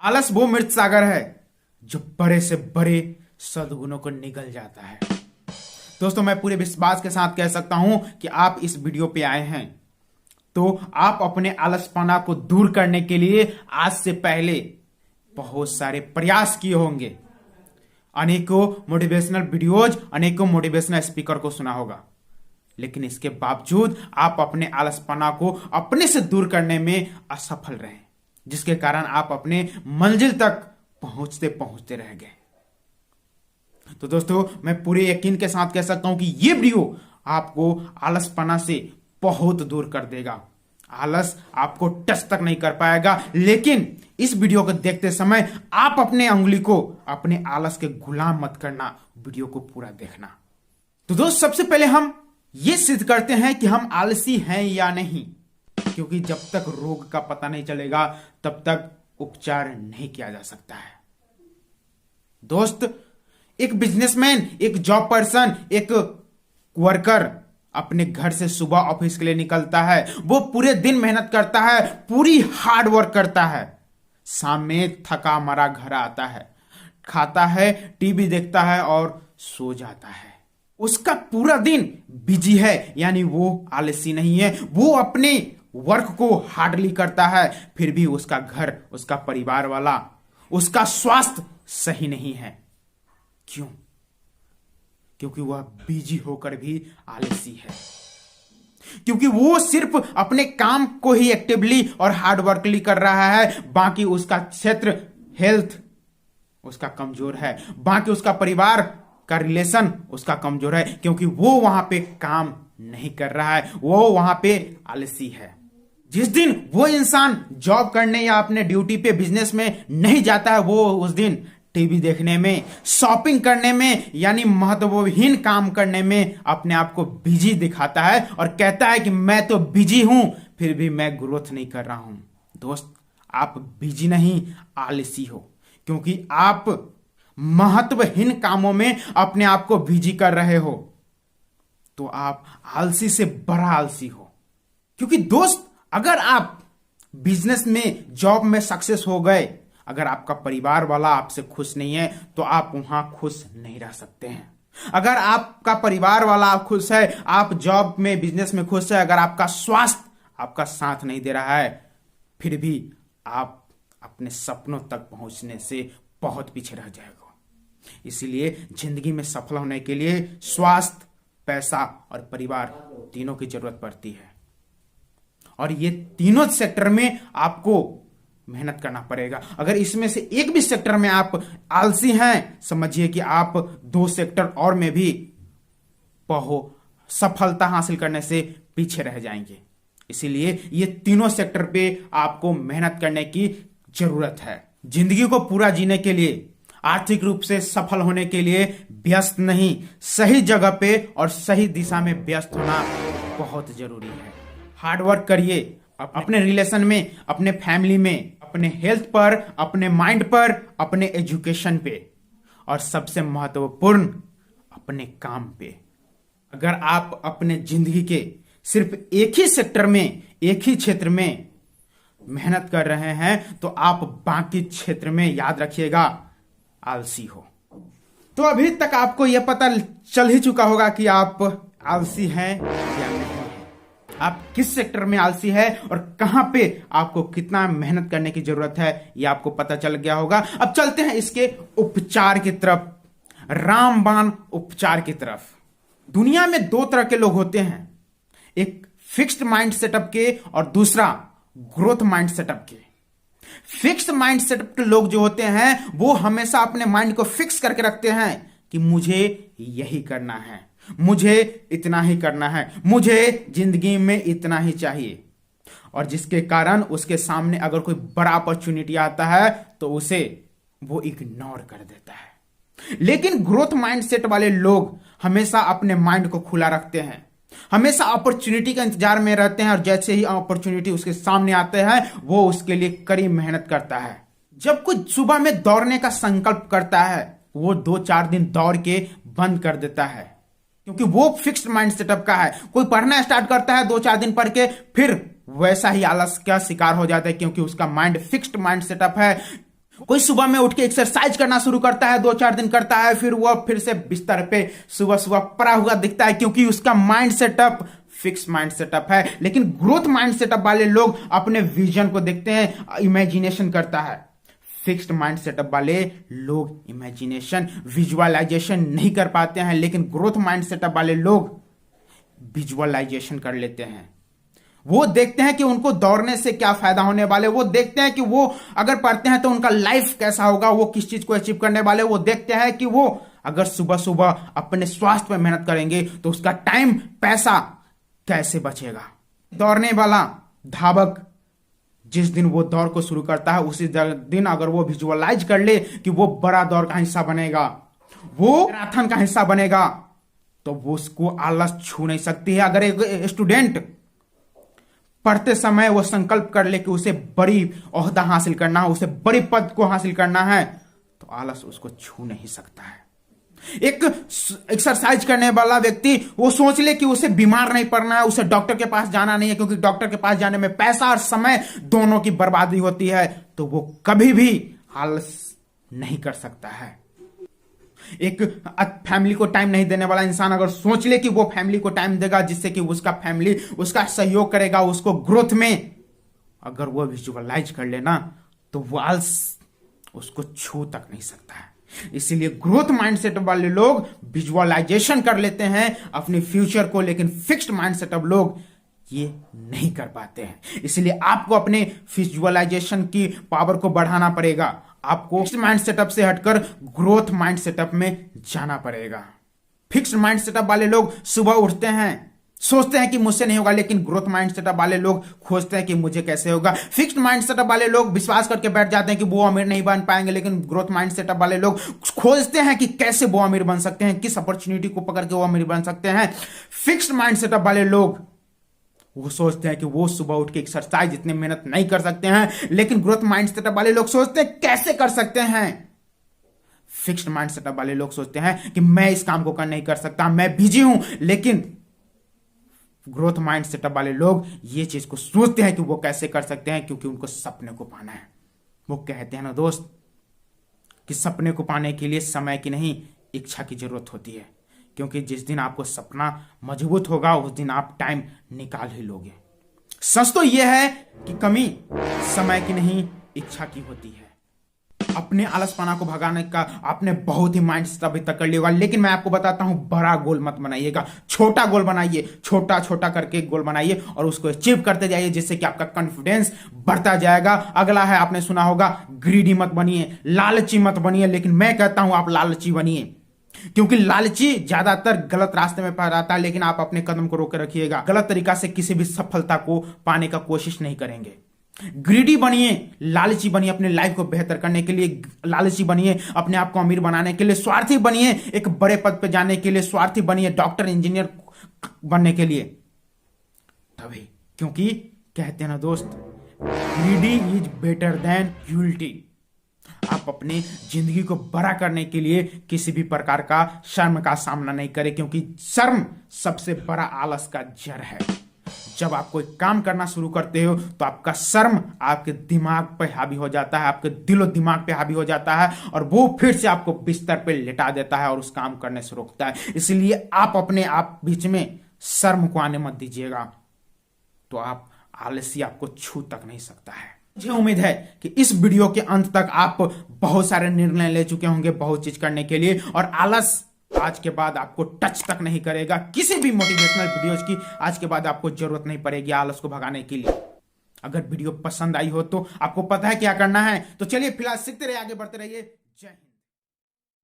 आलस वो मृत सागर है जो बड़े से बड़े सद्गुणों को निगल जाता है। दोस्तों, मैं पूरे विश्वास के साथ कह सकता हूं कि आप इस वीडियो पे आए हैं तो आप अपने आलसपना को दूर करने के लिए आज से पहले बहुत सारे प्रयास किए होंगे। अनेकों मोटिवेशनल वीडियोज, अनेकों मोटिवेशनल स्पीकर को सुना होगा, लेकिन इसके बावजूद आप अपने आलसपना को अपने से दूर करने में असफल रहे, जिसके कारण आप अपने मंजिल तक पहुंचते पहुंचते रह गए। तो दोस्तों, मैं पूरे यकीन के साथ कह सकता हूं कि यह वीडियो आपको आलसपना से बहुत दूर कर देगा। आलस आपको टच तक नहीं कर पाएगा, लेकिन इस वीडियो को देखते समय आप अपने उंगली को अपने आलस के गुलाम मत करना, वीडियो को पूरा देखना। तो दोस्त, सबसे पहले हम ये सिद्ध करते हैं कि हम आलसी हैं या नहीं, क्योंकि जब तक रोग का पता नहीं चलेगा तब तक उपचार नहीं किया जा सकता है। दोस्त, एक बिजनेसमैन, एक जॉब पर्सन, एक वर्कर अपने घर से सुबह ऑफिस के लिए निकलता है। वो पूरे दिन मेहनत करता है, पूरी हार्ड वर्क करता है। शाम में थका मरा घर आता है, खाता है, टीवी देखता है और सो जाता है। उसका पूरा दिन बिजी है, यानी वो आलसी नहीं है। वो अपने वर्क को हार्डली करता है, फिर भी उसका घर, उसका परिवार वाला, उसका स्वास्थ्य सही नहीं है। क्यों? क्योंकि वह बिजी होकर भी आलसी है, क्योंकि वो सिर्फ अपने काम को ही एक्टिवली और हार्ड वर्कली कर रहा है। बाकी उसका क्षेत्र हेल्थ उसका कमजोर है, बाकी उसका परिवार का रिलेशन उसका कमजोर है, क्योंकि वो वहां पे काम नहीं कर रहा है, वो वहां पे आलसी है। जिस दिन वो इंसान जॉब करने या अपने ड्यूटी पे बिजनेस में नहीं जाता है, वो उस दिन टीवी देखने में, शॉपिंग करने में, यानी महत्वहीन काम करने में अपने आप को बिजी दिखाता है और कहता है कि मैं तो बिजी हूं, फिर भी मैं ग्रोथ नहीं कर रहा हूं। दोस्त, आप बिजी नहीं, आलसी हो, क्योंकि आप महत्वहीन कामों में अपने आप को बिजी कर रहे हो। तो आप आलसी से बड़ा आलसी हो। क्योंकि दोस्त, अगर आप बिजनेस में, जॉब में सक्सेस हो गए, अगर आपका परिवार वाला आपसे खुश नहीं है तो आप वहां खुश नहीं रह सकते हैं। अगर आपका परिवार वाला खुश है, आप जॉब में, बिजनेस में खुश है, अगर आपका स्वास्थ्य आपका साथ नहीं दे रहा है, फिर भी आप अपने सपनों तक पहुंचने से बहुत पीछे रह जाएगा। इसीलिए जिंदगी में सफल होने के लिए स्वास्थ्य, पैसा और परिवार तीनों की जरूरत पड़ती है, और ये तीनों सेक्टर में आपको मेहनत करना पड़ेगा। अगर इसमें से एक भी सेक्टर में आप आलसी हैं, समझिए कि आप दो सेक्टर और में भी सफलता हासिल करने से पीछे रह जाएंगे। इसीलिए ये तीनों सेक्टर पे आपको मेहनत करने की जरूरत है। जिंदगी को पूरा जीने के लिए, आर्थिक रूप से सफल होने के लिए व्यस्त नहीं, सही जगह पे और सही दिशा में व्यस्त होना बहुत जरूरी है। हार्ड वर्क करिए, अपने रिलेशन में, अपने फैमिली में, अपने हेल्थ पर, अपने माइंड पर, अपने एजुकेशन पे, और सबसे महत्वपूर्ण अपने काम पे। अगर आप अपने जिंदगी के सिर्फ एक ही सेक्टर में, एक ही क्षेत्र में मेहनत कर रहे हैं तो आप बाकी क्षेत्र में, याद रखिएगा, आलसी हो। तो अभी तक आपको यह पता चल ही चुका होगा कि आप आलसी हैं या नहीं, आप किस सेक्टर में आलसी है और कहां पे आपको कितना मेहनत करने की जरूरत है, यह आपको पता चल गया होगा। अब चलते हैं इसके उपचार की तरफ, रामबाण उपचार की तरफ। दुनिया में दो तरह के लोग होते हैं, एक फिक्स्ड माइंड सेटअप के और दूसरा ग्रोथ माइंड सेटअप के। फिक्स्ड माइंड सेटअप के लोग जो होते हैं वो हमेशा अपने माइंड को फिक्स करके रखते हैं कि मुझे यही करना है, मुझे इतना ही करना है, मुझे जिंदगी में इतना ही चाहिए, और जिसके कारण उसके सामने अगर कोई बड़ा अपॉर्चुनिटी आता है तो उसे वो इग्नोर कर देता है। लेकिन ग्रोथ माइंडसेट वाले लोग हमेशा अपने माइंड को खुला रखते हैं, हमेशा अपॉर्चुनिटी का इंतजार में रहते हैं, और जैसे ही अपॉर्चुनिटी उसके सामने आते हैं वो उसके लिए कड़ी मेहनत करता है। जब कोई सुबह में दौड़ने का संकल्प करता है वो 2-4 दिन दौड़ के बंद कर देता है, क्योंकि वो फिक्स्ड माइंड सेटअप का है। कोई पढ़ना स्टार्ट करता है, 2-4 दिन पढ़ के फिर वैसा ही आलस का शिकार हो जाता है, क्योंकि उसका माइंड फिक्स्ड माइंड सेटअप है। कोई सुबह में उठ के एक्सरसाइज करना शुरू करता है, 2-4 दिन करता है, फिर वह फिर से बिस्तर पे सुबह सुबह पड़ा हुआ दिखता है, क्योंकि उसका mind setup fix mind setup है। लेकिन ग्रोथ माइंड सेटअप वाले लोग अपने विजन को देखते हैं, इमेजिनेशन करता है। फिक्स्ड माइंड सेटअप वाले लोग इमेजिनेशन, विजुअलाइजेशन नहीं कर पाते हैं, लेकिन ग्रोथ माइंड सेटअप वाले लोग विजुअलाइजेशन कर लेते हैं। वो देखते हैं कि उनको दौड़ने से क्या फायदा होने वाले, वो देखते हैं कि वो अगर पढ़ते हैं तो उनका लाइफ कैसा होगा, वो किस चीज को अचीव करने वाले, वो देखते हैं कि वो अगर सुबह सुबह अपने स्वास्थ्य पर मेहनत करेंगे तो उसका टाइम, पैसा कैसे बचेगा। दौड़ने वाला धावक जिस दिन वो दौड़ को शुरू करता है, उसी दिन अगर वो विजुअलाइज कर ले कि वो बड़ा दौड़ का हिस्सा बनेगा, वो मैराथन का हिस्सा बनेगा, तो वो उसको आलस छू नहीं सकती है। अगर एक स्टूडेंट पढ़ते समय वो संकल्प कर ले कि उसे बड़ी ओहदा हासिल करना है, उसे बड़ी पद को हासिल करना है, तो आलस उसको छू नहीं सकता है। एक एक्सरसाइज करने वाला व्यक्ति वो सोच ले कि उसे बीमार नहीं पड़ना है, उसे डॉक्टर के पास जाना नहीं है, क्योंकि डॉक्टर के पास जाने में पैसा और समय दोनों की बर्बादी होती है, तो वो कभी भी आलस नहीं कर सकता है। एक फैमिली को टाइम नहीं देने वाला इंसान अगर सोच ले कि वो फैमिली को टाइम देगा, जिससे कि उसका फैमिली उसका सहयोग करेगा उसको ग्रोथ में, अगर वो विजुअलाइज कर लेना, तो वो आलस उसको छू तक नहीं सकता है। इसीलिए ग्रोथ माइंडसेट वाले लोग विजुअलाइजेशन कर लेते हैं अपने फ्यूचर को, लेकिन फिक्स्ड माइंडसेट लोग ये नहीं कर पाते हैं। इसलिए आपको अपने विजुअलाइजेशन की पावर को बढ़ाना पड़ेगा। आपको फिक्स्ड माइंड सेटअप से हटकर ग्रोथ माइंड सेटअप में जाना पड़ेगा। फिक्स्ड माइंड सेटअप वाले लोग सुबह उठते हैं, सोचते हैं कि मुझसे नहीं होगा, लेकिन ग्रोथ माइंड सेटअप वाले लोग खोजते हैं कि मुझे कैसे होगा। फिक्स्ड माइंड सेटअप वाले लोग विश्वास करके बैठ जाते हैं कि वो अमीर नहीं बन पाएंगे, लेकिन ग्रोथ माइंड सेटअप वाले लोग खोजते हैं कि कैसे वो अमीर बन सकते हैं, किस अपॉर्चुनिटी को पकड़ के वो अमीर बन सकते हैं। फिक्स्ड माइंड सेटअप वाले लोग वो सोचते हैं कि वो सुबह उठ के एक्सरसाइज इतनी मेहनत नहीं कर सकते हैं, लेकिन ग्रोथ माइंड सेटअप वाले लोग सोचते हैं कैसे कर सकते हैं। फिक्स्ड माइंड सेटअप वाले लोग सोचते हैं कि मैं इस काम को नहीं कर सकता, मैं बिजी हूं, लेकिन ग्रोथ माइंड सेटअप वाले लोग ये चीज को सोचते हैं कि वो कैसे कर सकते हैं, क्योंकि उनको सपने को पाना है। वो कहते हैं ना दोस्त कि सपने को पाने के लिए समय की नहीं, इच्छा की जरूरत होती है, क्योंकि जिस दिन आपको सपना मजबूत होगा उस दिन आप टाइम निकाल ही लोगे। सच तो यह है कि कमी समय की नहीं, इच्छा की होती है। अपने आलसपना को भगाने का आपने बहुत ही माइंड सेट अभी तक कर लिया होगा, लेकिन मैं आपको बताता हूं, बड़ा गोल मत बनाइएगा, छोटा गोल बनाइए। छोटा छोटा करके गोल बनाइए और उसको अचीव करते जाइए, जिससे कि आपका कॉन्फिडेंस बढ़ता जाएगा। अगला है, आपने सुना होगा, ग्रीडी मत बनिए, लालची मत बनिए, लेकिन मैं कहता हूं आप लालची बनिए, क्योंकि लालची ज्यादातर गलत रास्ते में पकड़ाता है। लेकिन आप अपने कदम को रोके रखिएगा, गलत तरीका से किसी भी सफलता को पाने का कोशिश नहीं करेंगे। ग्रीडी बनिए, लालची बनिए, अपने लाइफ को बेहतर करने के लिए लालची बनिए, अपने आप को अमीर बनाने के लिए स्वार्थी बनिए, एक बड़े पद पे जाने के लिए स्वार्थी बनिए, डॉक्टर इंजीनियर बनने के लिए। तभी, क्योंकि कहते हैं ना दोस्त, greedy is better than cruelty. आप अपनी जिंदगी को बड़ा करने के लिए किसी भी प्रकार का शर्म का सामना नहीं करें, क्योंकि शर्म सबसे बड़ा आलस का जड़ है। जब आप कोई काम करना शुरू करते हो तो आपका शर्म आपके दिमाग पे हावी हो जाता है, आपके दिलो दिमाग पे हावी हो जाता है, और वो फिर से आपको बिस्तर पे लिटा देता है और उस काम करने से रोकता है। इसलिए आप अपने आप बीच में शर्म को आने मत दीजिएगा, तो आप आलसी आपको छू तक नहीं सकता है। मुझे उम्मीद है कि इस वीडियो के अंत तक आप बहुत सारे निर्णय ले चुके होंगे बहुत चीज करने के लिए, और आलस आज के बाद आपको टच तक नहीं करेगा। किसी भी मोटिवेशनल वीडियोज की आज के बाद आपको जरूरत नहीं पड़ेगी आलस को भगाने के लिए। अगर वीडियो पसंद आई हो तो आपको पता है क्या करना है, तो चलिए फिलहाल सीखते रहिए, आगे बढ़ते रहिए। जय हिंद।